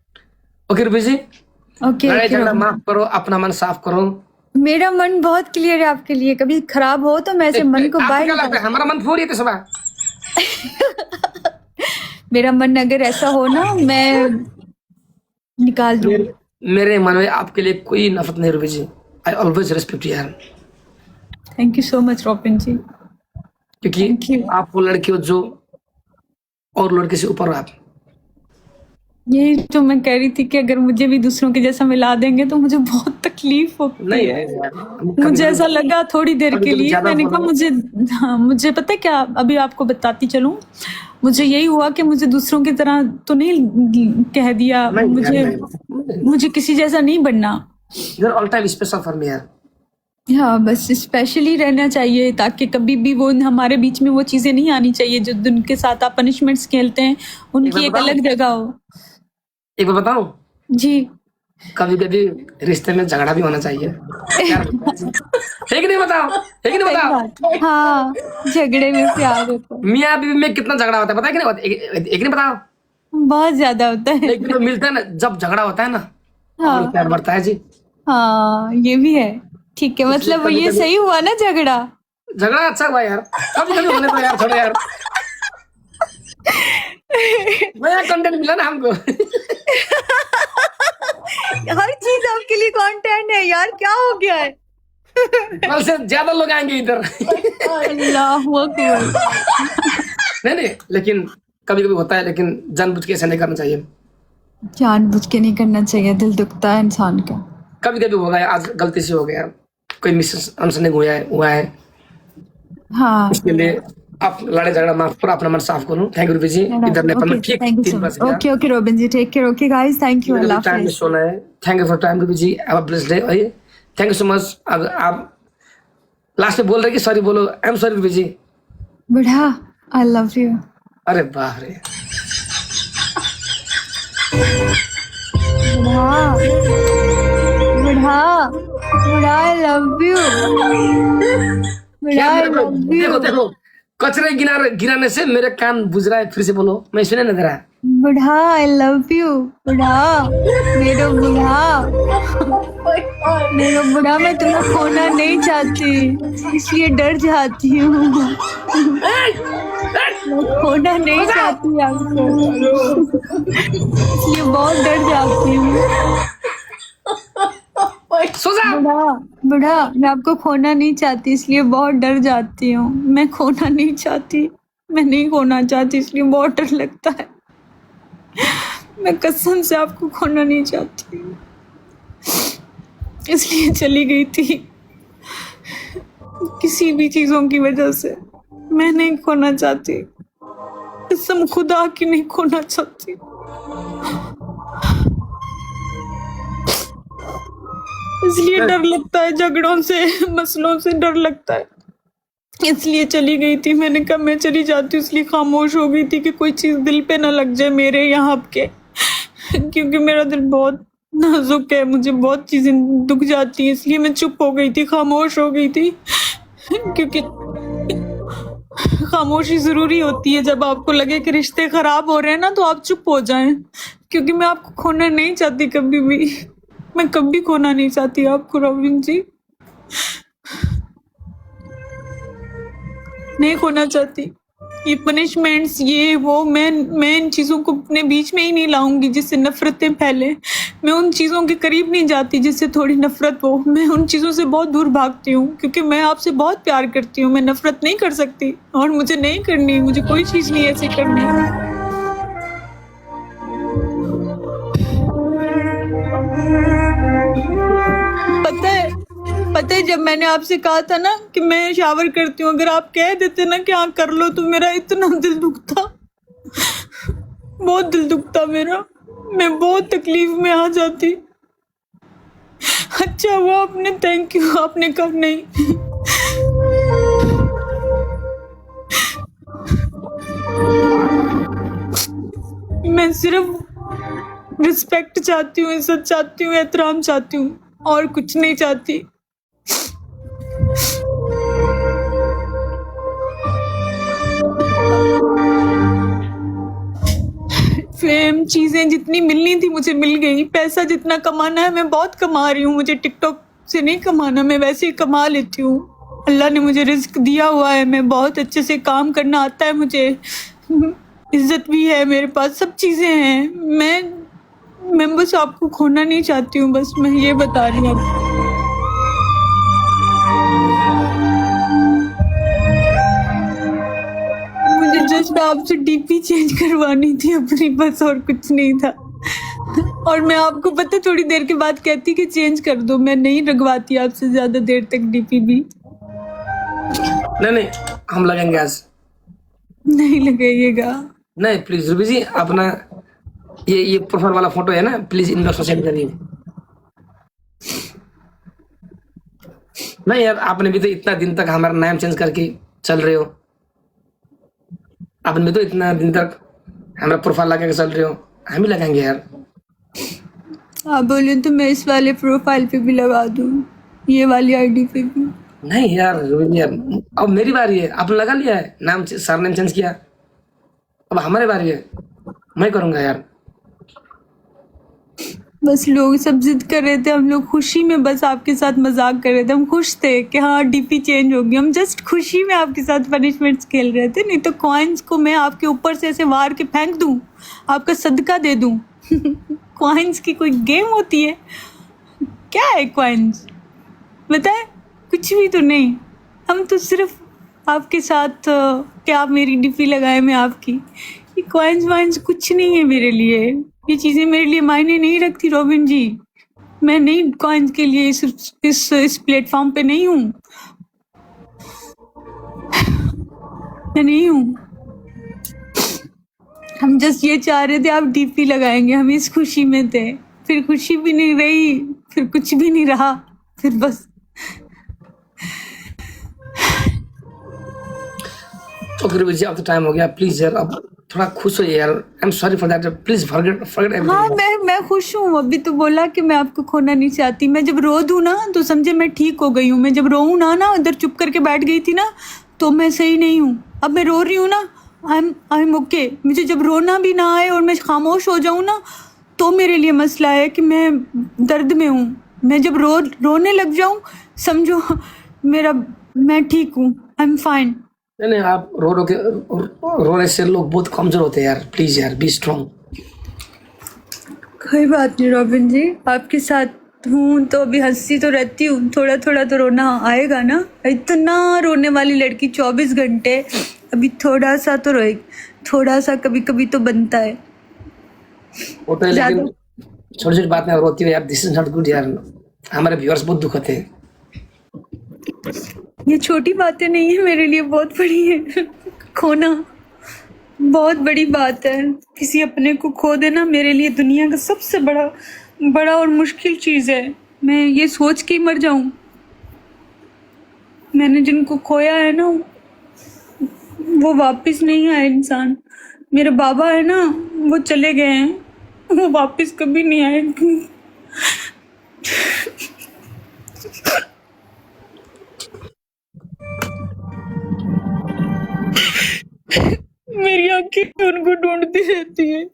ओके रूबी जी, हूँ। ओके लड़ाई ओके झगड़ा रॉबिन। माफ करो, अपना मन साफ करो। मेरा मन बहुत क्लियर है आपके लिए, कभी खराब हो तो मैं ऐसे मन को आपको बाहर क्या लगता है हमारा मन फोड़ है सुबह? मेरा मन अगर ऐसा हो ना, मैं निकाल दूँ। मेरे मन में आपके लिए कोई नफरत नहीं Ruby ji, I always respect यार। Thank you so much Robin ji. क्योंकि आप वो लड़की हो जो और लड़के से ऊपर हो आप। यही तो मैं कह रही थी कि अगर मुझे भी दूसरों के जैसा मिला देंगे तो मुझे बहुत तकलीफ होती नहीं है। यार, मुझे ऐसा लगा थोड़ी देर कभी के कभी लिए, ज्यादा मैंने कहा मुझे पता है क्या, अभी आपको बताती चलूं, मुझे यही हुआ कि मुझे दूसरों की तरह तो नहीं कह दिया, मुझे किसी जैसा नहीं बनना। You are all time special for me यार। हाँ, बस स्पेशली रहना चाहिए ताकि कभी भी वो हमारे बीच में वो चीजें नहीं आनी चाहिए जो जिनके साथ आप पनिशमेंट्स खेलते हैं, उनकी एक अलग जगह हो। एक बार बताऊं, जी, कभी कभी रिश्ते में झगड़ा भी होना चाहिए। है कि नहीं बताओ, है कि नहीं बताओ? हाँ, झगड़े में प्यार होता है, मियाँ बीवी में कितना झगड़ा होता है पता है कि नहीं होता? एक नहीं बताओ। बहुत ज्यादा होता है। लेकिन जो मिलता है ना, जब झगड़ा होता है ना, हाँ। और प्यार बढ़ता है जी। हाँ, ये भी है। ठीक है, मतलब ये सही हुआ ना झगड़ा? झगड़ा अच्छा हुआ यार, कभी कभी होने तो यार, छोड़ो यार। नया कंटेंट मिला ना हमको। हर चीज आपके लिए कंटेंट है यार, क्या हो गया है? कल से ज्यादा लोग आएंगे इधर। अल्लाह अकबर। नहीं, लेकिन कभी कभी होता है, लेकिन जानबूझ के ऐसा नहीं करना चाहिए। जानबूझ के नहीं करना चाहिए, दिल दुखता है इंसान का। कभी कभी हो गया, आज गलती से हो गया, कोई मिसअंडरस्टैंडिंग हुआ है। हाँ, इसके लिए आप लड़ाई झगड़ा माफ करो, अपना मन साफ करो। थैंक यू रूबी जी, इधर नेपाल में ठीक 3 बजे। Okay okay Robin ji, take care. Okay guys, thank you, Allah time में हाफिज। सोना है। Thank you for time Ruby ji, have a blessed day. Thank you so much. अब आप लास्ट में बोल रहे कि सॉरी बोलो। I am sorry Ruby ji. बुढ़ा, आई लव यू। अरे बाप रे, बुढ़ा बुढ़ा बुढ़ा, आई लव यू। बुढ़ा, आई लव देखो यू। देखो, कचरे गिराने से मेरे कान बुझ रहा है, फिर से बोलो, मैं सुने ना जरा। बुढ़ा आई लव यू। बुढ़ा, मेरा बुढ़ा, मेरा बुढ़ा, मैं तुम्हें खोना नहीं चाहती, इसलिए डर जाती हूँ। मैं खोना नहीं चाहती आपको, इसलिए बहुत डर जाती हूँ। सो जा। बुढ़ा, बुढ़ा, मैं आपको खोना नहीं चाहती, इसलिए बहुत डर जाती हूँ। मैं खोना नहीं चाहती, मैं नहीं खोना चाहती, इसलिए बहुत डर लगता है। मैं कसम से आपको खोना नहीं चाहती, इसलिए चली गई थी किसी भी चीजों की वजह से। मैं नहीं खोना चाहती, कसम खुदा की नहीं खोना चाहती। इसलिए डर लगता है, झगड़ों से, मसलों से डर लगता है, इसलिए चली गई थी। मैंने कहा मैं चली जाती हूँ, इसलिए खामोश हो गई थी कि कोई चीज़ दिल पे ना लग जाए मेरे यहाँ के, क्योंकि मेरा दिल बहुत नाजुक है, मुझे बहुत चीज़ें दुख जाती हैं, इसलिए मैं चुप हो गई थी, खामोश हो गई थी। क्योंकि खामोशी ज़रूरी होती है, जब आपको लगे कि रिश्ते ख़राब हो रहे हैं ना, तो आप चुप हो जाएं, क्योंकि मैं आपको खोना नहीं चाहती कभी भी। मैं कभी खोना नहीं चाहती आपको रोबिन जी, नहीं खोना चाहती। ये पनिशमेंट्स, ये वो, मैं इन चीज़ों को अपने बीच में ही नहीं लाऊंगी जिससे नफरतें फैले। मैं उन चीज़ों के करीब नहीं जाती जिससे थोड़ी नफरत हो। मैं उन चीज़ों से बहुत दूर भागती हूँ, क्योंकि मैं आपसे बहुत प्यार करती हूँ। मैं नफरत नहीं कर सकती, और मुझे नहीं करनी, मुझे कोई चीज़ नहीं ऐसी करनी। पता है जब मैंने आपसे कहा था ना कि मैं शावर करती हूँ, अगर आप कह देते ना कि हाँ कर लो, तो मेरा इतना दिल दुखता, बहुत दिल दुखता मेरा, मैं बहुत तकलीफ में आ जाती। अच्छा हुआ आपने, थैंक यू, आपने कहा नहीं। मैं सिर्फ रिस्पेक्ट चाहती हूँ, इज्जत चाहती हूँ, एहतराम चाहती हूँ, और कुछ नहीं चाहती। फेम, चीजें जितनी मिलनी थी मुझे मिल गई। पैसा जितना कमाना है मैं बहुत कमा रही हूँ, मुझे टिकटॉक से नहीं कमाना, मैं वैसे ही कमा लेती हूँ। अल्लाह ने मुझे रिस्क दिया हुआ है, मैं बहुत अच्छे से काम करना आता है मुझे, इज्जत भी है मेरे पास, सब चीज़ें हैं। मैं बस आपको खोना नहीं चाहती हूँ, बस मैं ये बता रही हूँ आपको। मुझे जस्ट आपसे डीपी चेंज करवानी थी अपनी, बस, और कुछ नहीं था। और मैं आपको पता थोड़ी देर के बाद कहती कि चेंज कर दो, मैं नहीं लगवाती आपसे ज़्यादा देर तक डीपी भी। नहीं, हम लगेंगे आज। नहीं लगाइएगा। नहीं प्लीज रूबी जी, अपना ये प्रोफाइल वाला फोटो है ना, प्लीज इनबॉक्स में सेंड करिए। नहीं यार, आपने भी तो इतना दिन तक हमारा नाम चेंज करके चल रहे हो, आपने भी तो इतना दिन तक हमारा प्रोफाइल लगा के चल रहे हो, हम भी लगाएंगे यार। आप बोले तो मैं इस वाले प्रोफाइल पे भी लगा दूं, ये वाली आईडी पे भी। नहीं यार रूबी जी, अब मेरी बारी है, आपने लगा लिया है नाम, सर नेम चेंज किया, अब हमारी बारी है, मैं करूंगा यार। बस लोग सब जिद कर रहे थे, हम लोग खुशी में बस आपके साथ मजाक कर रहे थे, हम खुश थे कि हाँ डीपी चेंज होगी, हम जस्ट खुशी में आपके साथ पनिशमेंट्स खेल रहे थे। नहीं तो कॉइन्स को मैं आपके ऊपर से ऐसे वार के फेंक दूं, आपका सदका दे दूं। कॉइन्स की कोई गेम होती है क्या? है कॉइन्स, बताए? कुछ भी तो नहीं। हम तो सिर्फ आपके साथ क्या आप मेरी डीपी लगाए, मैं आपकी, ये कॉइन्स वाइन्स कुछ नहीं है मेरे लिए, ये चीज़ें मेरे लिए मायने नहीं रखती रोबिन जी। मैं नहीं कॉइन्स के लिए इस प्लेटफॉर्म पे नहीं हूँ, मैं नहीं हूँ। हम जस्ट ये चाह रहे थे आप डीपी लगाएंगे, हम इस खुशी में थे, फिर खुशी भी नहीं रही, फिर कुछ भी नहीं रहा, फिर बस। ओके रूबी जी, अब तो टाइम हो गया, प्लीज यार अब थोड़ा खुश हो यार। आई am sorry for that, please forget हाँ, मैं खुश हूँ। अभी तो बोला कि मैं आपको खोना नहीं चाहती। मैं जब रो दूँ ना तो समझे मैं ठीक हो गई हूँ, मैं जब रोऊँ ना उधर चुप करके बैठ गई थी ना, तो मैं सही नहीं हूँ। अब मैं रो रही हूँ ना, आई एम ओके। मुझे जब रोना भी ना आए और मैं खामोश हो जाऊँ ना, तो मेरे लिए मसला है कि मैं दर्द में हूँ। मैं जब रोने लग जाऊँ, समझो मैं ठीक हूँ, आई एम फाइन। नहीं नहीं, आप रोने से लोग बहुत कमजोर होते हैं यार, प्लीज यार बी स्ट्रांग। कोई बात नहीं रॉबिन जी, आपके साथ हूँ तो अभी हंसती तो रहती हूँ, थोड़ा थोड़ा तो रोना आएगा ना। इतना रोने वाली लड़की 24 घंटे, अभी थोड़ा सा तो रोएगी, थोड़ा सा कभी कभी तो बनता है। वो तो लेकिन छोटी छोटी बात में रोती है यार, दिस इज नॉट गुड यार। हमारे व्यूअर्स बहुत दुख होते हैं। ये छोटी बातें नहीं है, मेरे लिए बहुत बड़ी है। खोना बहुत बड़ी बात है। किसी अपने को खो देना मेरे लिए दुनिया का सबसे बड़ा और मुश्किल चीज़ है। मैं ये सोच के ही मर जाऊं, मैंने जिनको खोया है ना वो वापस नहीं आए इंसान। मेरे बाबा है ना, वो चले गए हैं, वो वापस कभी नहीं आए। मेरी आंखें उनको ढूंढती रहती है।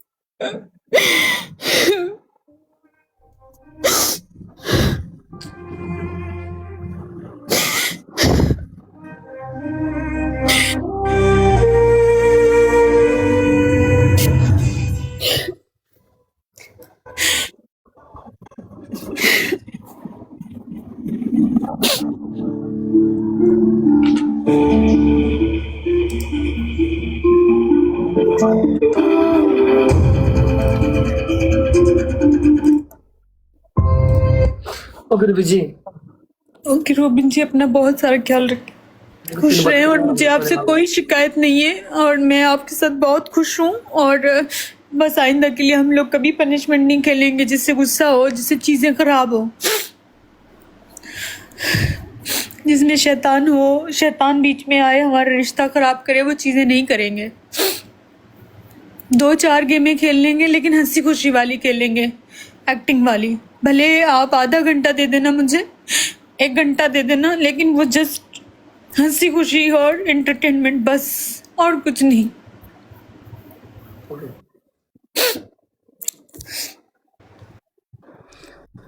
ओके रूबी जी, ओके रॉबिन जी, अपना बहुत सारा ख्याल रखें, खुश रहें। और मुझे आपसे कोई शिकायत नहीं है और मैं आपके साथ बहुत खुश हूँ। और बस आइंदा के लिए हम लोग कभी पनिशमेंट नहीं खेलेंगे जिससे गुस्सा हो, जिससे चीज़ें खराब हो, जिसमें शैतान हो, शैतान बीच में आए हमारा रिश्ता खराब करे, वो चीज़ें नहीं करेंगे। 2-4 गेमें खेल लेंगे लेकिन हंसी खुशी वाली खेलेंगे, एक्टिंग वाली। भले आप आधा घंटा दे देना मुझे, 1 घंटा दे देना, लेकिन वो जस्ट हंसी खुशी और एंटरटेनमेंट, बस और कुछ नहीं।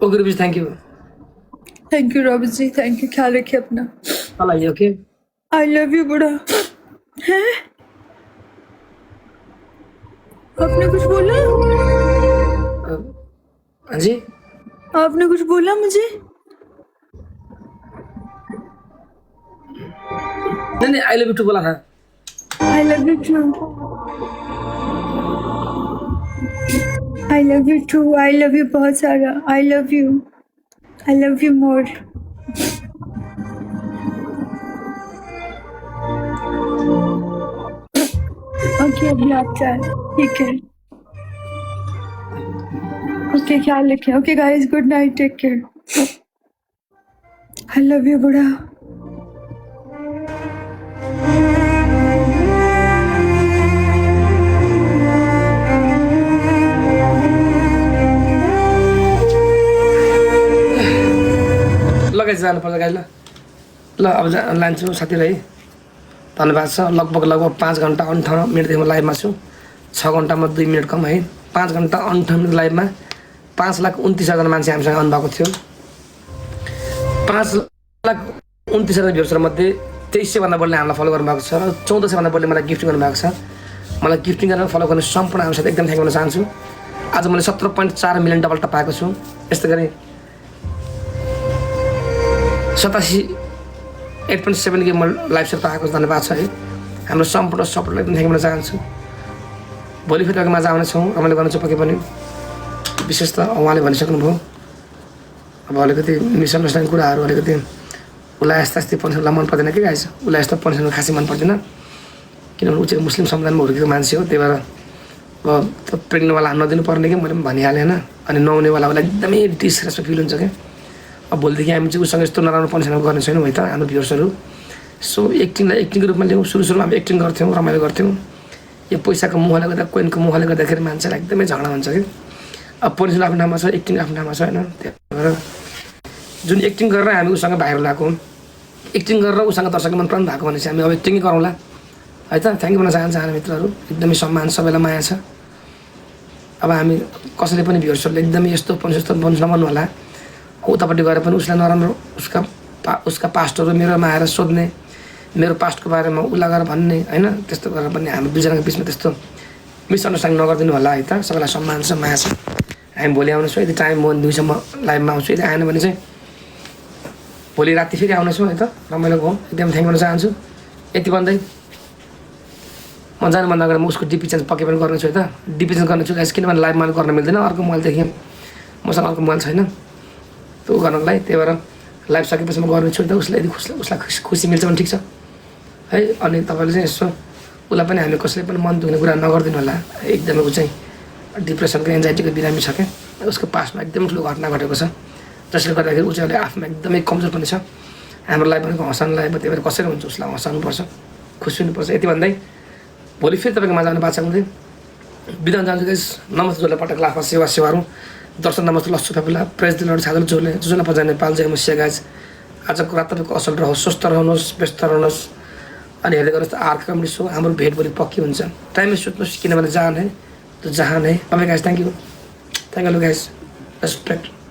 Okay Ruby, thank you. Thank you Robin ji, thank you. ख्याल रखिए अपना। कल आइए, ओके। आई लव यू बुढ़ा। हैं? आपने कुछ बोला? हाँ जी, आपने कुछ बोला मुझे? नहीं आई लव यू टू बोला था। I love you too. I love you too. I love you बहुत सारा। I love you. I love you more. Okay अभी आपका है, ठीक है। ओके ख्याल रखें। Okay guys, good night, take care. I love you बुढ़ा। ल गाइस, जानुपर्छ गाइस। ल अब लान्छु साथीलाई। धन्यवाद छ। लगभग 5 घन्टा 58 मिनटदेखि म लाइभमा छु। 6 घन्टामा 2 मिनट कम है। 5 घन्टा 58 मिनट लाइभमा 5,29,000 मान्छे हामीसँग आउनुभएको थियो। 5,29,000 भ्युर्सहरू मध्ये 2300 भन्दा बढीले हामीलाई फलो गर्नुभएको छ र 1400 भन्दा बढीले मलाई गिफ्टिङ गर्नुभएको छ। मलाई गिफ्टिङ गरेर फलो गर्ने सम्पूर्ण हामी साथ एकदम थ्याङ्क गर्न चाहन्छु। आज मैले 17.4 मिलियन डबल टप पाएको छु। यस्तै गरी 8.7 के म लाइभ सेयर पाएको धन्यवाद छ है। हाम्रो सम्पूर्ण सपोर्टलाई एकदम थ्याङ्क गर्न चाहन्छु। भोलि फेरि माझ आउनेछौँ, रमाइलो गर्नेछौँ पक्कै पनि। विशेष त उहाँले भनिसक्नुभयो, अब अलिकति मिसअन्डरस्ट्यान्डिङ कुराहरू अलिकति उसलाई यस्ता पनिसनलाई मन पर्दैन कि गाइस। उसलाई यस्तो पनिसन खासै मन पर्दैन, किनभने ऊ चाहिँ मुस्लिम समुदायमा हुर्केको मान्छे हो। त्यही भएर अब प्रेग्नेन्टवाला नदिनु पर्ने कि मैले पनि भनिहालेँ होइन। अनि नहुनेवाला उसलाई एकदमै डिसरेस्पेक्ट फिल हुन्छ क्या। अब भोलिदेखि हामी चाहिँ उसँग यस्तो नराम्रो पनिसन गर्ने छैनौँ है त हाम्रो भ्युर्सहरू। सो एक्टिङलाई एक्टिङको रूपमा ल्याउँ। सुरुमा हामी एक्टिङ गर्थ्यौँ, रमाइलो गर्थ्यौँ। यो पैसाको मोहले गर्दा, कोइनको मोहले गर्दाखेरि मान्छेलाई एकदमै झगडा हुन्छ कि। अब पनिसन आफ्नो ठाउँमा छ, एक्टिङ आफ्नो ठाउँमा छ होइन। त्यही भएर जुन एक्टिङ गरेर हामी उसँग भाइरल भएको, एक्टिङ गरेर उसँग दर्शकको मन प्राण भएको भनेपछि हामी अब एक्टिङै गरौँला है त। थ्याङ्क यू भन्न चाहन्छु हाम्रो मित्रहरू, एकदमै सम्मान, सबैलाई माया छ। अब हामी कसैले पनि भ्युर्सहरूले एकदमै यस्तो नभन्नु होला, हो उतापट्टि गएर पनि उसलाई नराम्रो उसका पास्टहरू मेरोमा आएर सोध्ने, मेरो पास्टको बारेमा उसलाई गएर भन्ने होइन, त्यस्तो गरेर पनि हामी दुईजनाको बिचमा त्यस्तो मिसअन्डरस्ट्यान्डिङ नगरिदिनु होला है त। सबैलाई सम्मान छ, माया छ। हामी भोलि आउनेछौँ, यदि टाइम भयो भने 2 सम्म लाइभमा आउँछु, यदि आएन भने चाहिँ भोलि राति फेरि आउनेछौँ है त। रमाइलो हो, एकदम थ्याङ्क भन्न चाहन्छु। यति भन्दै म जानुभन्दा अगाडि म उसको डिपी चेन्ज पक्कै पनि गर्नेछु है त। डिपी चेन्ज गर्नेछु गाइस, किनभने लाइभमा गर्न मिल्दैन, अर्को मोबाइलदेखि मसँग अर्को मोबाइल छैन त्यो गर्नलाई, त्यही भएर लाइभ सकेपछि म गर्नेछु नि त। उसलाई यदि उसलाई खुसी मिल्छ भने ठिक छ है। अनि तपाईँले चाहिँ यसो उसलाई पनि हामीले कसैले पनि मन दुख्ने कुरा नगरिदिनु होला। एकदमै ऊ चाहिँ डिप्रेसनको एन्जाइटीको बिरामी छ क्या, उसको पासमा एकदमै ठुलो घटना घटेको छ, जसले गर्दाखेरि ऊ चाहिँ अहिले आफूमा एकदमै कमजोर पनि छ। हाम्रो लाइफ भनेको हँसाउनु लाग्यो, त्यही भएर कसरी हुन्छ उसलाई हँसाउनुपर्छ, खुसी हुनुपर्छ। यति भन्दै भोलि फेरि तपाईँको माझ आउने बाछा हुँदै बिदान जान्छु गाइस। नमस्ते जोले पटक लाफा सेवा सेवाहरू दर्शन नमस्ते लस्सु फेपुला प्रेस दिनहरू छादल जोले जुन पजाने नेपाल जय मुसिया गाइस। आजको रात तपाईँको असल रहोस्, स्वस्थ रहनुहोस्, व्यस्त रहनुहोस्। अनि हेर्दै गर्नुहोस् आर्क कमेडी सो, हाम्रो भेट भोलि पक्की हुन्छ। टाइममै सुत्नुहोस्, किनभने जान है तो जहान है। तपाईँ guys thank you guys, respect.